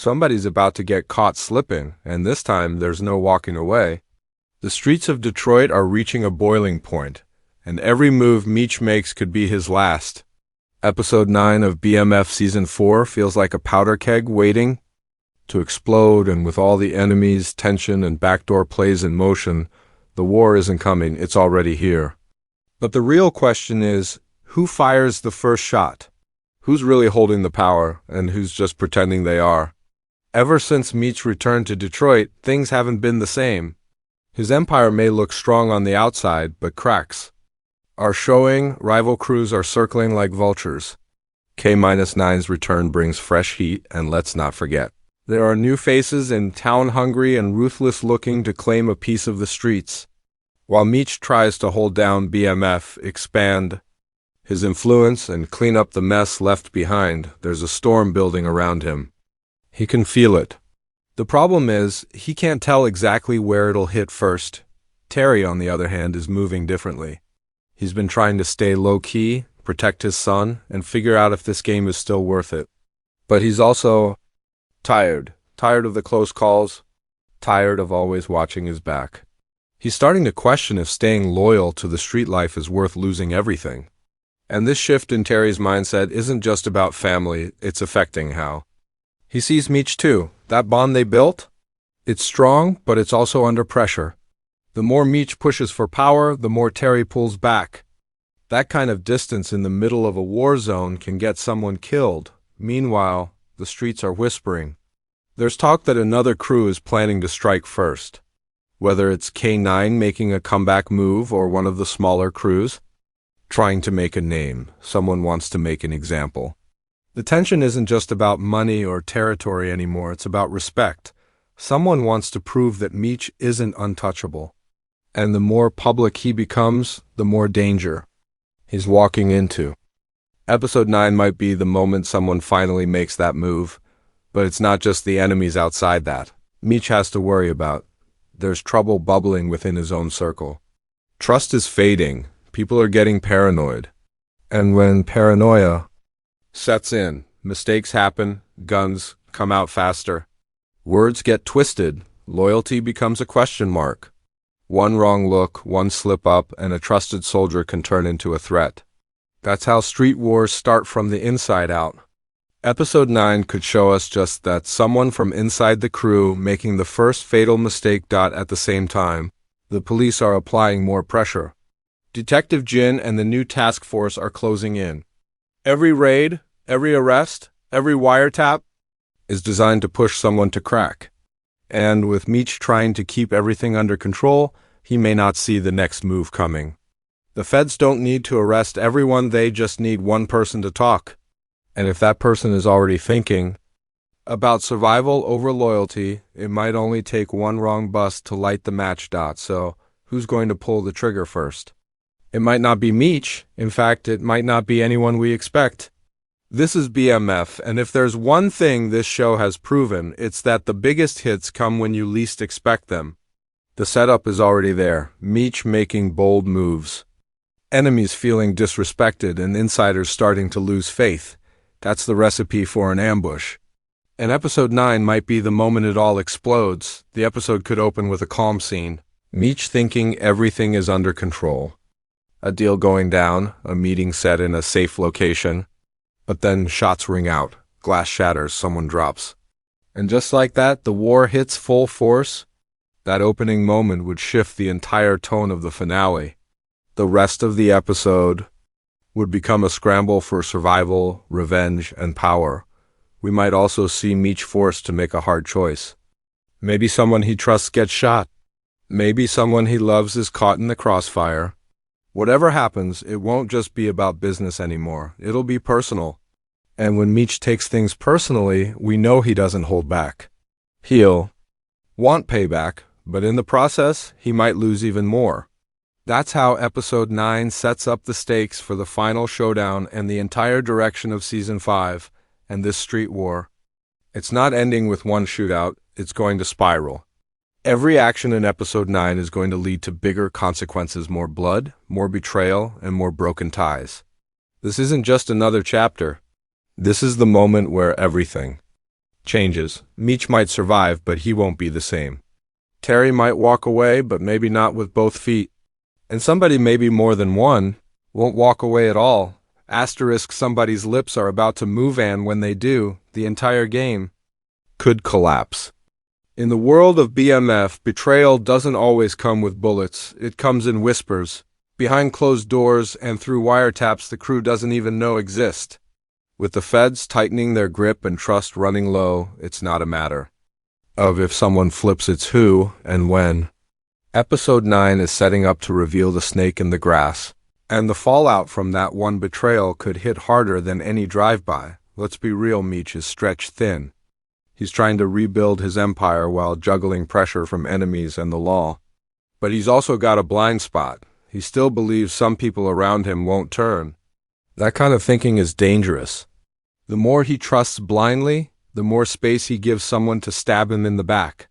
Somebody's about to get caught slipping, and this time there's no walking away. The streets of Detroit are reaching a boiling point, and every move Meech makes could be his last. Episode 9 of BMF Season 4 feels like a powder keg waiting to explode, and with all the enemies, tension, and backdoor plays in motion, the war isn't coming, it's already here. But the real question is, who fires the first shot? Who's really holding the power, and who's just pretending they are? Ever since Meech returned to Detroit, things haven't been the same. His empire may look strong on the outside, but cracks are showing. Rival crews are circling like vultures. K-9's return brings fresh heat, and let's not forget, there are new faces in town, hungry and ruthless, looking to claim a piece of the streets. While Meech tries to hold down BMF, expand his influence, and clean up the mess left behind, there's a storm building around him. He can feel it. The problem is, he can't tell exactly where it'll hit first. Terry, on the other hand, is moving differently. He's been trying to stay low-key, protect his son, and figure out if this game is still worth it. But he's also tired of the close calls, tired of always watching his back. He's starting to question if staying loyal to the street life is worth losing everything. And this shift in Terry's mindset isn't just about family, it's affecting how he sees Meech too. That bond they built? It's strong, but it's also under pressure. The more Meech pushes for power, the more Terry pulls back. That kind of distance in the middle of a war zone can get someone killed. Meanwhile, the streets are whispering. There's talk that another crew is planning to strike first. Whether it's K-9 making a comeback move or one of the smaller crews trying to make a name, someone wants to make an example. The tension isn't just about money or territory anymore, it's about respect. Someone wants to prove that Meech isn't untouchable. And the more public he becomes, the more danger he's walking into. Episode 9 might be the moment someone finally makes that move, but it's not just the enemies outside that Meech has to worry about. There's trouble bubbling within his own circle. Trust is fading, people are getting paranoid. And when paranoia sets in, mistakes happen, guns come out faster. Words get twisted, loyalty becomes a question mark. One wrong look, one slip up, and a trusted soldier can turn into a threat. That's how street wars start, from the inside out. Episode 9 could show us just that, someone from inside the crew making the first fatal mistake. At the same time, the police are applying more pressure. Detective Jin and the new task force are closing in. Every raid, every arrest, every wiretap is designed to push someone to crack. And with Meech trying to keep everything under control, he may not see the next move coming. The feds don't need to arrest everyone, they just need one person to talk. And if that person is already thinking about survival over loyalty, it might only take one wrong bust to light the match. So, who's going to pull the trigger first? It might not be Meech. In fact, it might not be anyone we expect. This is BMF, and if there's one thing this show has proven, it's that the biggest hits come when you least expect them. The setup is already there, Meech making bold moves, enemies feeling disrespected, and insiders starting to lose faith. That's the recipe for an ambush. And episode 9 might be the moment it all explodes. The episode could open with a calm scene, Meech thinking everything is under control. A deal going down, a meeting set in a safe location. But then shots ring out, glass shatters, someone drops. And just like that, the war hits full force. That opening moment would shift the entire tone of the finale. The rest of the episode would become a scramble for survival, revenge, and power. We might also see Meech forced to make a hard choice. Maybe someone he trusts gets shot. Maybe someone he loves is caught in the crossfire. Whatever happens, it won't just be about business anymore. It'll be personal. And when Meech takes things personally, we know he doesn't hold back. He'll want payback, but in the process, he might lose even more. That's how episode 9 sets up the stakes for the final showdown and the entire direction of season 5 and this street war. It's not ending with one shootout, it's going to spiral. Every action in episode 9 is going to lead to bigger consequences, more blood, more betrayal, and more broken ties. This isn't just another chapter. This is the moment where everything changes. Meech might survive, but he won't be the same. Terry might walk away, but maybe not with both feet. And somebody, maybe more than one, won't walk away at all. Asterisk, somebody's lips are about to move, and when they do, the entire game could collapse. In the world of BMF, betrayal doesn't always come with bullets. It comes in whispers, behind closed doors, and through wiretaps the crew doesn't even know exist. With the feds tightening their grip and trust running low, it's not a matter of if someone flips, it's who and when. Episode 9 is setting up to reveal the snake in the grass, and the fallout from that one betrayal could hit harder than any drive-by. Let's be real, Meech is stretched thin. He's trying to rebuild his empire while juggling pressure from enemies and the law. But he's also got a blind spot. He still believes some people around him won't turn. That kind of thinking is dangerous. The more he trusts blindly, the more space he gives someone to stab him in the back.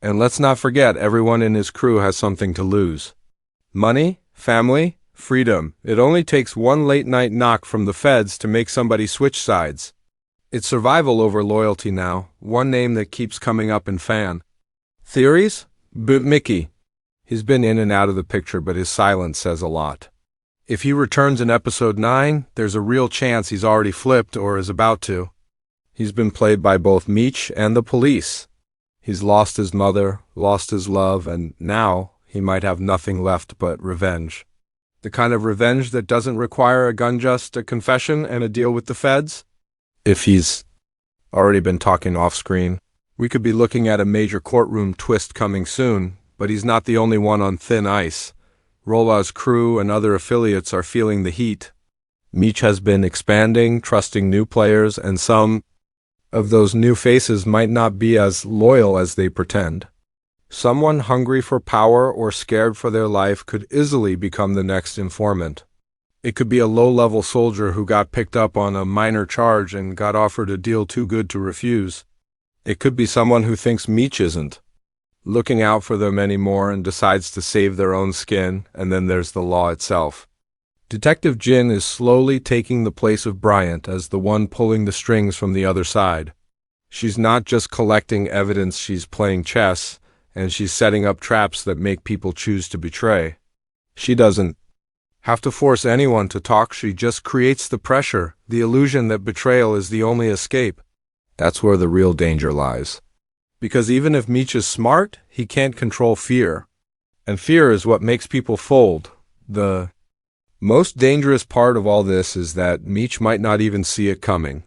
And let's not forget, everyone in his crew has something to lose. Money, family, freedom. It only takes one late-night knock from the feds to make somebody switch sides. It's survival over loyalty now, one name that keeps coming up in fan theories? Mickey. He's been in and out of the picture, but his silence says a lot. If he returns in episode 9, there's a real chance he's already flipped or is about to. He's been played by both Meech and the police. He's lost his mother, lost his love, and now he might have nothing left but revenge. The kind of revenge that doesn't require a gun, just a confession and a deal with the feds. If he's already been talking off-screen, we could be looking at a major courtroom twist coming soon, but he's not the only one on thin ice. Rola's crew and other affiliates are feeling the heat. Meech has been expanding, trusting new players, and some of those new faces might not be as loyal as they pretend. Someone hungry for power or scared for their life could easily become the next informant. It could be a low-level soldier who got picked up on a minor charge and got offered a deal too good to refuse. It could be someone who thinks Meech isn't looking out for them anymore and decides to save their own skin, and then there's the law itself. Detective Jin is slowly taking the place of Bryant as the one pulling the strings from the other side. She's not just collecting evidence, she's playing chess, and she's setting up traps that make people choose to betray. She doesn't have to force anyone to talk, she just creates the pressure, the illusion that betrayal is the only escape. That's where the real danger lies. Because even if Meech is smart, he can't control fear. And fear is what makes people fold. The most dangerous part of all this is that Meech might not even see it coming.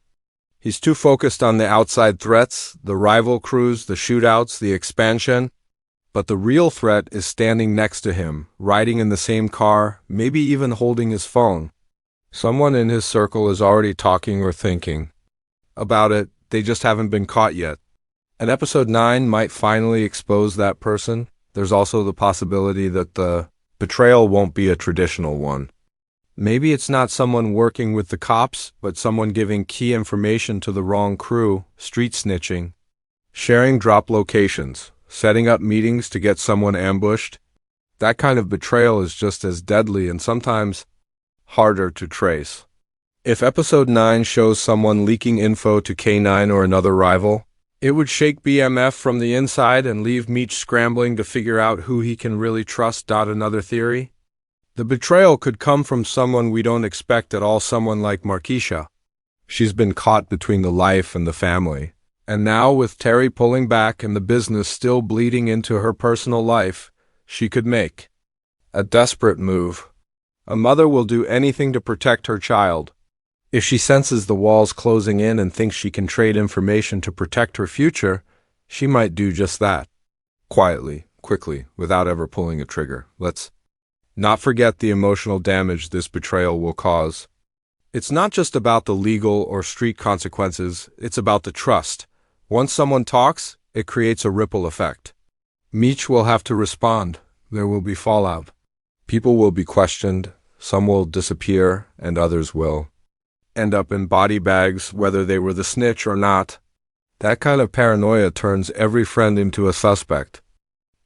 He's too focused on the outside threats, the rival crews, the shootouts, the expansion. But the real threat is standing next to him, riding in the same car, maybe even holding his phone. Someone in his circle is already talking or thinking about it, they just haven't been caught yet. And episode 9 might finally expose that person. There's also the possibility that the betrayal won't be a traditional one. Maybe it's not someone working with the cops, but someone giving key information to the wrong crew, street snitching, sharing drop locations, setting up meetings to get someone ambushed. That kind of betrayal is just as deadly and sometimes harder to trace. If episode 9 shows someone leaking info to K9 or another rival, it would shake BMF from the inside and leave Meech scrambling to figure out who he can really trust. Another theory? The betrayal could come from someone we don't expect at all, someone like Markeisha. She's been caught between the life and the family. And now, with Terry pulling back and the business still bleeding into her personal life, she could make a desperate move. A mother will do anything to protect her child. If she senses the walls closing in and thinks she can trade information to protect her future, she might do just that. Quietly, quickly, without ever pulling a trigger. Let's not forget the emotional damage this betrayal will cause. It's not just about the legal or street consequences, it's about the trust. Once someone talks, it creates a ripple effect. Meech will have to respond. There will be fallout. People will be questioned, some will disappear, and others will end up in body bags, whether they were the snitch or not. That kind of paranoia turns every friend into a suspect.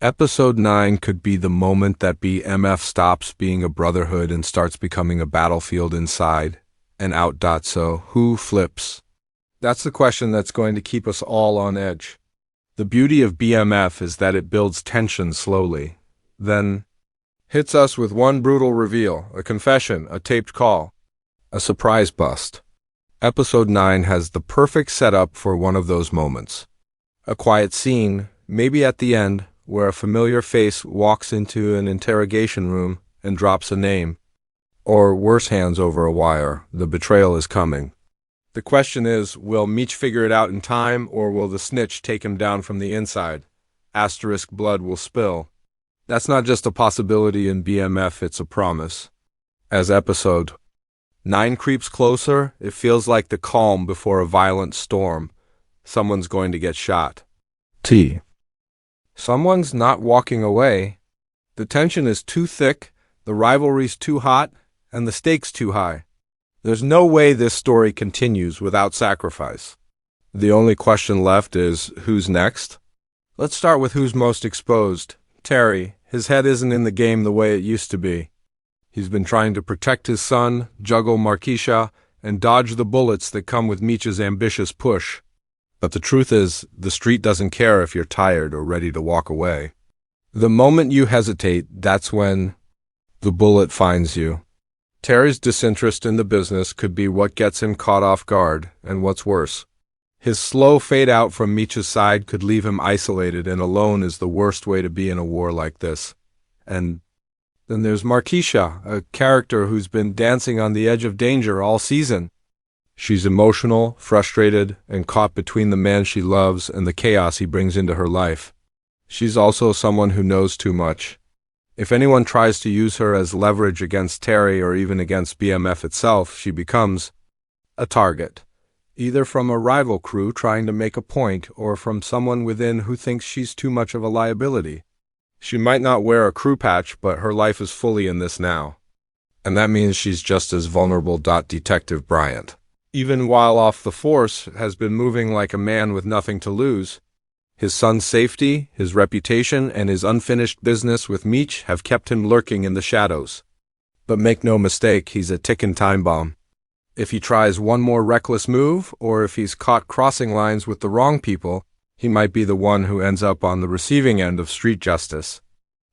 Episode 9 could be the moment that BMF stops being a brotherhood and starts becoming a battlefield inside and out. So, who flips? That's the question that's going to keep us all on edge. The beauty of BMF is that it builds tension slowly, then hits us with one brutal reveal, a confession, a taped call, a surprise bust. Episode 9 has the perfect setup for one of those moments. A quiet scene, maybe at the end, where a familiar face walks into an interrogation room and drops a name. Or worse, hands over a wire. The betrayal is coming. The question is, will Meech figure it out in time, or will the snitch take him down from the inside? Asterisk blood will spill. That's not just a possibility in BMF, it's a promise. As episode 9 creeps closer, it feels like the calm before a violent storm. Someone's going to get shot. Someone's not walking away. The tension is too thick, the rivalry's too hot, and the stakes too high. There's no way this story continues without sacrifice. The only question left is, who's next? Let's start with who's most exposed. Terry. His head isn't in the game the way it used to be. He's been trying to protect his son, juggle Markeisha, and dodge the bullets that come with Meech's ambitious push. But the truth is, the street doesn't care if you're tired or ready to walk away. The moment you hesitate, that's when the bullet finds you. Terry's disinterest in the business could be what gets him caught off guard, and what's worse, his slow fade out from Meech's side could leave him isolated, and alone is the worst way to be in a war like this. And then there's Markeisha, a character who's been dancing on the edge of danger all season. She's emotional, frustrated, and caught between the man she loves and the chaos he brings into her life. She's also someone who knows too much. If anyone tries to use her as leverage against Terry or even against BMF itself, she becomes a target, either from a rival crew trying to make a point or from someone within who thinks she's too much of a liability. She might not wear a crew patch, but her life is fully in this now. And that means she's just as vulnerable. Detective Bryant, even while off the force, has been moving like a man with nothing to lose. His son's safety, his reputation, and his unfinished business with Meech have kept him lurking in the shadows. But make no mistake, he's a ticking time bomb. If he tries one more reckless move, or if he's caught crossing lines with the wrong people, he might be the one who ends up on the receiving end of street justice.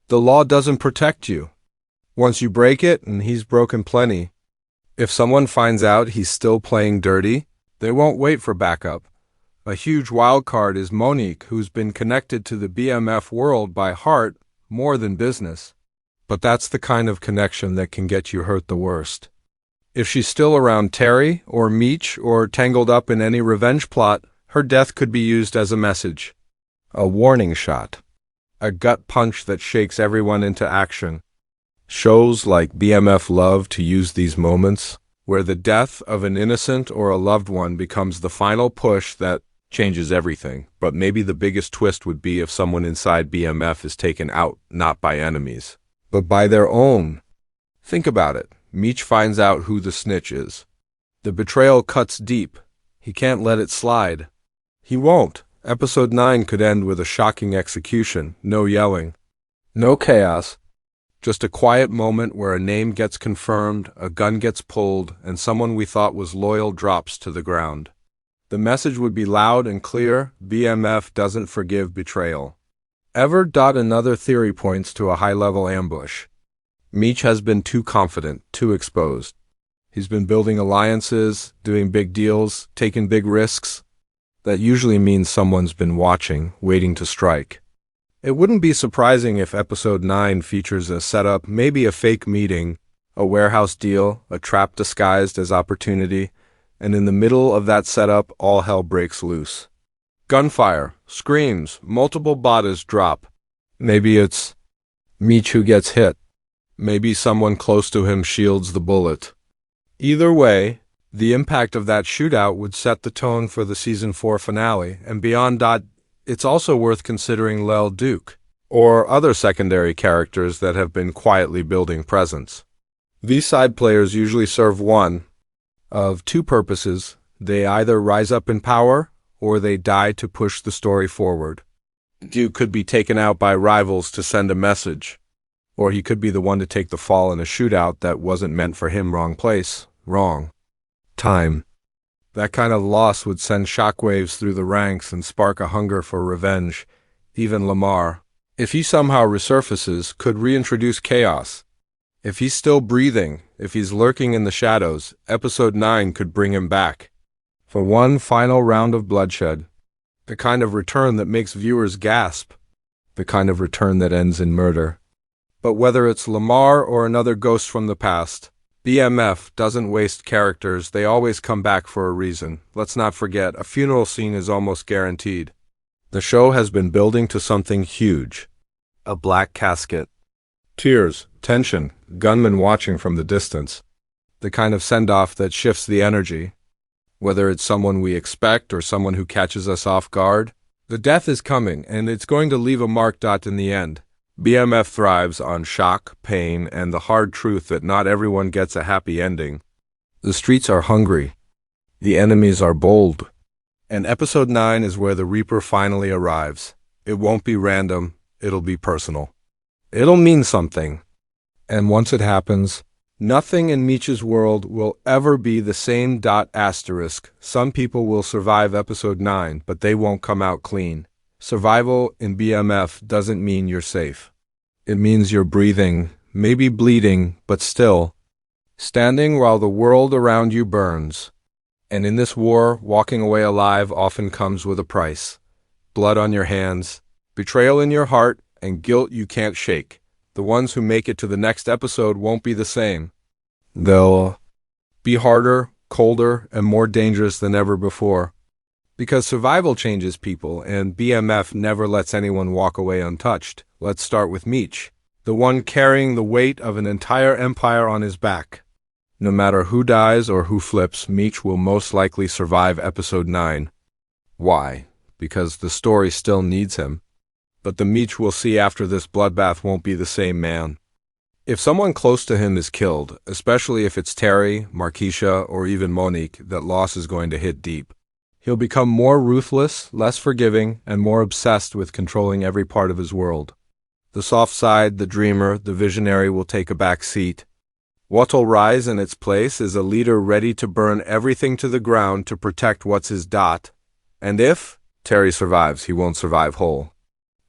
The law doesn't protect you. Once you break it, and he's broken plenty. If someone finds out he's still playing dirty, they won't wait for backup. A huge wild card is Monique, who's been connected to the BMF world by heart more than business. But that's the kind of connection that can get you hurt the worst. If she's still around Terry or Meech or tangled up in any revenge plot, her death could be used as a message. A warning shot. A gut punch that shakes everyone into action. Shows like BMF love to use these moments, where the death of an innocent or a loved one becomes the final push that changes everything. But maybe the biggest twist would be if someone inside BMF is taken out, not by enemies, but by their own. Think about it. Meech finds out who the snitch is. The betrayal cuts deep. He can't let it slide. He won't. Episode 9 could end with a shocking execution. No yelling. No chaos. Just a quiet moment where a name gets confirmed, a gun gets pulled, and someone we thought was loyal drops to the ground. The message would be loud and clear: BMF doesn't forgive betrayal. Another theory points to a high-level ambush. Meech has been too confident, too exposed. He's been building alliances, doing big deals, taking big risks. That usually means someone's been watching, waiting to strike. It wouldn't be surprising if Episode 9 features a setup, maybe a fake meeting, a warehouse deal, a trap disguised as opportunity, and in the middle of that setup, all hell breaks loose. Gunfire, screams, multiple bodies drop. Maybe it's Meech who gets hit. Maybe someone close to him shields the bullet. Either way, the impact of that shootout would set the tone for the Season 4 finale, and beyond that, it's also worth considering Lel Duke, or other secondary characters that have been quietly building presence. These side players usually serve one of two purposes. They either rise up in power, or they die to push the story forward. Duke could be taken out by rivals to send a message, or he could be the one to take the fall in a shootout that wasn't meant for him. Wrong place, wrong time. That kind of loss would send shockwaves through the ranks and spark a hunger for revenge. Even Lamar, if he somehow resurfaces, could reintroduce chaos. If he's still breathing, if he's lurking in the shadows, episode 9 could bring him back. For one final round of bloodshed. The kind of return that makes viewers gasp. The kind of return that ends in murder. But whether it's Lamar or another ghost from the past, BMF doesn't waste characters, they always come back for a reason. Let's not forget, a funeral scene is almost guaranteed. The show has been building to something huge. A black casket. Tears, tension, gunmen watching from the distance. The kind of send-off that shifts the energy. Whether it's someone we expect or someone who catches us off guard, the death is coming, and it's going to leave a mark. In the end. BMF thrives on shock, pain, and the hard truth that not everyone gets a happy ending. The streets are hungry. The enemies are bold. And episode 9 is where the Reaper finally arrives. It won't be random, it'll be personal. It'll mean something. And once it happens, nothing in Meech's world will ever be the same. Asterisk. Some people will survive episode 9, but they won't come out clean. Survival in BMF doesn't mean you're safe. It means you're breathing, maybe bleeding, but still standing while the world around you burns. And in this war, walking away alive often comes with a price. Blood on your hands, betrayal in your heart, and guilt you can't shake. The ones who make it to the next episode won't be the same. They'll be harder, colder, and more dangerous than ever before. Because survival changes people, and BMF never lets anyone walk away untouched. Let's start with Meech, the one carrying the weight of an entire empire on his back. No matter who dies or who flips, Meech will most likely survive episode 9. Why? Because the story still needs him. But the Meech we'll see after this bloodbath won't be the same man. If someone close to him is killed, especially if it's Terry, Markeisha, or even Monique, that loss is going to hit deep. He'll become more ruthless, less forgiving, and more obsessed with controlling every part of his world. The soft side, the dreamer, the visionary will take a back seat. What'll rise in its place is a leader ready to burn everything to the ground to protect what's his. And if Terry survives, he won't survive whole.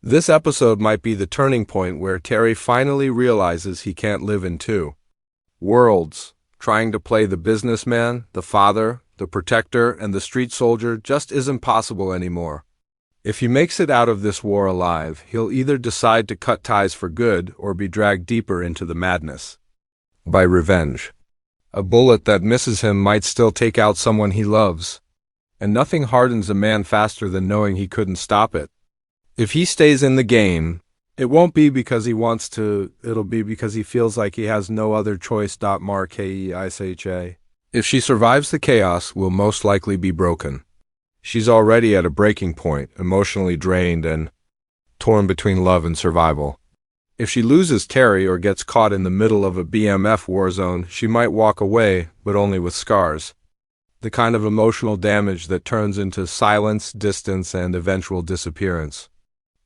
This episode might be the turning point where Terry finally realizes he can't live in two worlds. Trying to play the businessman, the father, the protector, and the street soldier just isn't possible anymore. If he makes it out of this war alive, he'll either decide to cut ties for good or be dragged deeper into the madness. By revenge. A bullet that misses him might still take out someone he loves. And nothing hardens a man faster than knowing he couldn't stop it. If he stays in the game, it won't be because he wants to, it'll be because he feels like he has no other choice. Keisha. If she survives the chaos, will most likely be broken. She's already at a breaking point, emotionally drained and torn between love and survival. If she loses Terry or gets caught in the middle of a BMF war zone, she might walk away, but only with scars. The kind of emotional damage that turns into silence, distance, and eventual disappearance.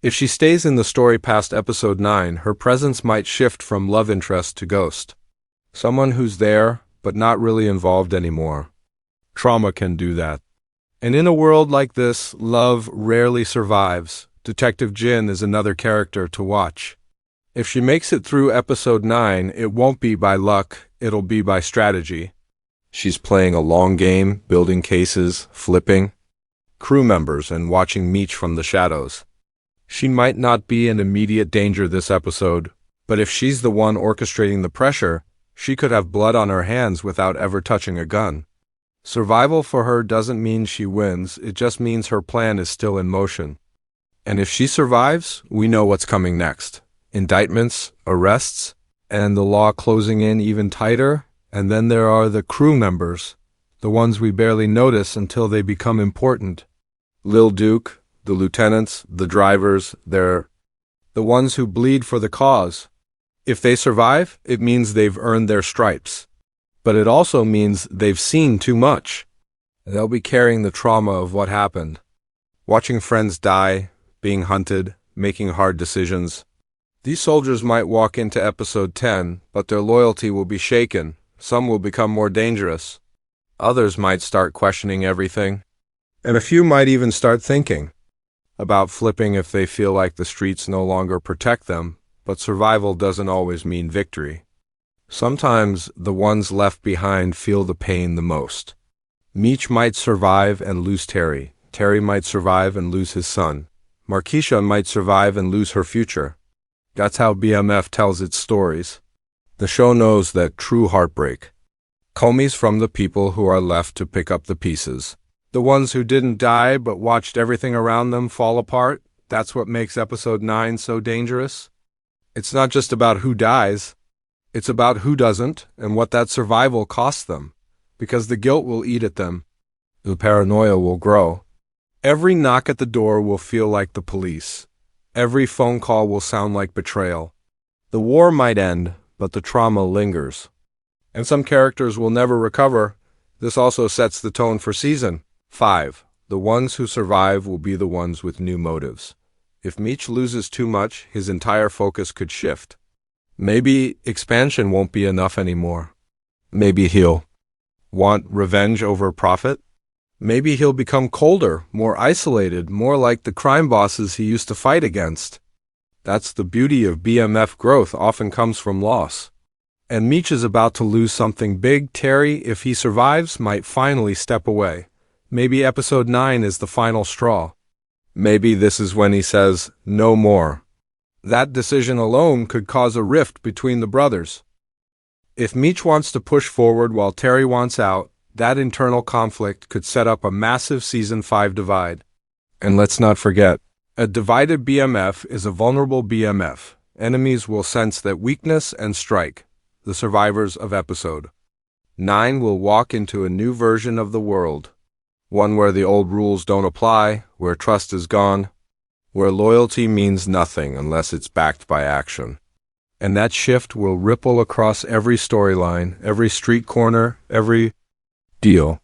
If she stays in the story past episode 9, her presence might shift from love interest to ghost. Someone who's there, but not really involved anymore. Trauma can do that. And in a world like this, love rarely survives. Detective Jin is another character to watch. If she makes it through episode 9, it won't be by luck, it'll be by strategy. She's playing a long game, building cases, flipping crew members, and watching Meech from the shadows. She might not be in immediate danger this episode, but if she's the one orchestrating the pressure, she could have blood on her hands without ever touching a gun. Survival for her doesn't mean she wins, it just means her plan is still in motion. And if she survives, we know what's coming next. Indictments, arrests, and the law closing in even tighter. And then there are the crew members, the ones we barely notice until they become important. Lil Duke, the lieutenants, the drivers, they're the ones who bleed for the cause. If they survive, it means they've earned their stripes. But it also means they've seen too much. They'll be carrying the trauma of what happened. Watching friends die, being hunted, making hard decisions. These soldiers might walk into episode 10, but their loyalty will be shaken. Some will become more dangerous. Others might start questioning everything. And a few might even start thinking about flipping if they feel like the streets no longer protect them, but survival doesn't always mean victory. Sometimes the ones left behind feel the pain the most. Meech might survive and lose Terry. Terry might survive and lose his son. Markeisha might survive and lose her future. That's how BMF tells its stories. The show knows that true heartbreak comes from the people who are left to pick up the pieces. The ones who didn't die but watched everything around them fall apart. That's what makes episode 9 so dangerous. It's not just about who dies. It's about who doesn't and what that survival costs them. Because the guilt will eat at them. The paranoia will grow. Every knock at the door will feel like the police. Every phone call will sound like betrayal. The war might end, but the trauma lingers. And some characters will never recover. This also sets the tone for season 5. The ones who survive will be the ones with new motives. If Meech loses too much, his entire focus could shift. Maybe expansion won't be enough anymore. Maybe he'll want revenge over profit. Maybe he'll become colder, more isolated, more like the crime bosses he used to fight against. That's the beauty of BMF growth, often comes from loss. And Meech is about to lose something big. Terry, if he survives, might finally step away. Maybe episode 9 is the final straw. Maybe this is when he says, no more. That decision alone could cause a rift between the brothers. If Meech wants to push forward while Terry wants out, that internal conflict could set up a massive Season 5 divide. And let's not forget, a divided BMF is a vulnerable BMF. Enemies will sense that weakness and strike. The survivors of episode 9 will walk into a new version of the world. One where the old rules don't apply, where trust is gone, where loyalty means nothing unless it's backed by action. And that shift will ripple across every storyline, every street corner, every deal.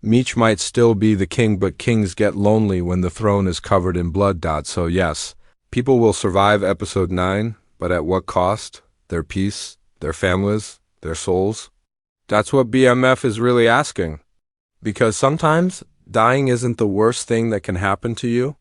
Meech might still be the king, but kings get lonely when the throne is covered in blood. So yes, people will survive episode 9, but at what cost? Their peace, their families, their souls? That's what BMF is really asking. Because sometimes dying isn't the worst thing that can happen to you.